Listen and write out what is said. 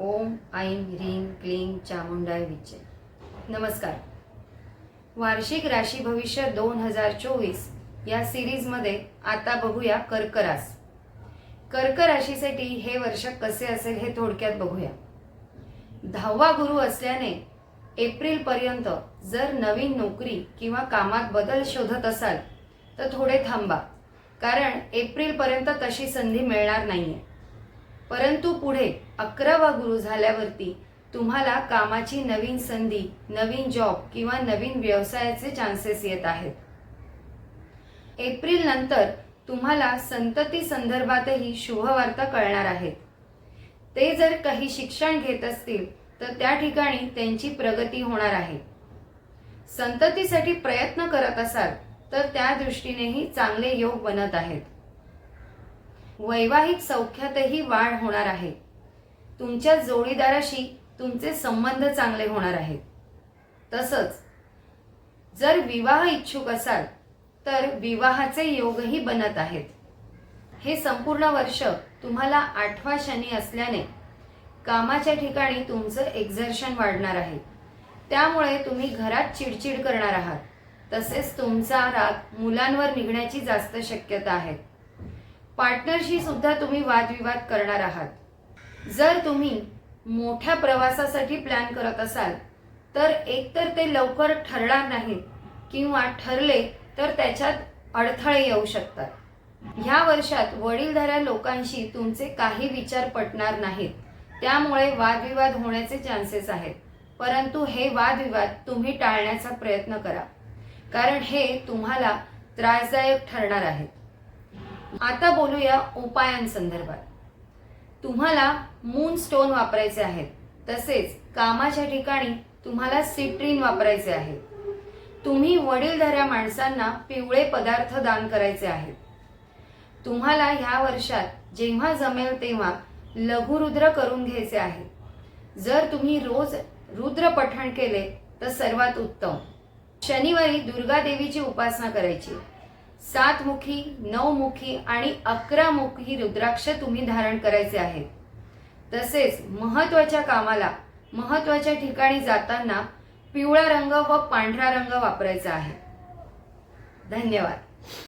ओम ऐं ह्रीं क्लीं चामुंडाय विचे। नमस्कार। वार्षिक राशी भविष्य 2024 या सिरीजमध्ये आता बघूया कर्क रास। कर्क राशीसाठी हे वर्ष कसे असेल हे थोडक्यात बघूया। 10वा गुरु असल्याने एप्रिल पर्यंत जर नवीन नोकरी किंवा कामात बदल शोधत असाल तर थोडे थांबा, कारण एप्रिल पर्यंत तशी संधी मिळणार नाहीये। परंतु पुढे 11वा गुरु झाल्यावरती तुम्हाला कामाची नवीन संधी, नवीन जॉब किंवा नवीन व्यवसायाचे चान्सेस येत आहेत। एप्रिल नंतर तुम्हाला संतती संदर्भातही शुभवार्ता कळणार आहेत। ते जर काही शिक्षण घेत असतील तर त्या ठिकाणी त्यांची प्रगती होणार आहे। संततीसाठी प्रयत्न करत असाल तर त्या दृष्टीनेही चांगले योग बनत आहेत। वैवाहिक सौख्यातही वाढ होणार आहे। तुमच्या जोडीदाराशी तुमचे संबंध चांगले होणार आहेत। तसंच जर विवाह इच्छुक असाल तर विवाहाचे योगही बनत आहेत। हे संपूर्ण वर्ष तुम्हाला 8वा शनी असल्याने कामाच्या ठिकाणी तुमचं एक्झर्शन वाढणार आहे। त्यामुळे तुम्ही घरात चिडचिड करणार आहात। तसेच तुमचा राग मुलांवर निघण्याची जास्त शक्यता आहे। पार्टनरशी सुद्धा तुम्ही वादविवाद करणार आहात। जर तुम्ही मोठ्या प्रवासासाठी प्लॅन करत असाल तर एकतर ते लवकर ठरणार नाहीत किंवा ठरले तर त्याच्यात अडथळे येऊ शकतात। ह्या वर्षात वडीलधाऱ्या लोकांशी तुमचे काही विचार पटणार नाहीत, त्यामुळे वादविवाद होण्याचे चान्सेस आहेत। परंतु हे वादविवाद तुम्ही टाळण्याचा प्रयत्न करा, कारण हे तुम्हाला त्रासदायक ठरणार आहेत। आता बोलूया उपायांसंदर्भात। तुम्हाला मून स्टोन वापरायचे आहेत। तसेच कामाच्या ठिकाणी तुम्हाला सिट्रीन वापरायचे आहे। तुम्ही वडीलधाऱ्या माणसांना पिवळे पदार्थ दान करायचे आहेत। तुम्हाला ह्या वर्षात जेव्हा जमेल तेव्हा लघुरुद्र करून घ्यायचे आहे। जर तुम्ही रोज रुद्र पठण केले तर सर्वात उत्तम। शनिवारी दुर्गा देवीची उपासना करायची। 7 मुखी, 9 मुखी आणि 11 मुखी रुद्राक्ष तुम्ही धारण करायचे आहेत। तसेच महत्त्वाच्या कामाला, महत्त्वाच्या ठिकाणी जाताना पिवळा रंग व पांढरा रंग वापरायचा आहे। धन्यवाद।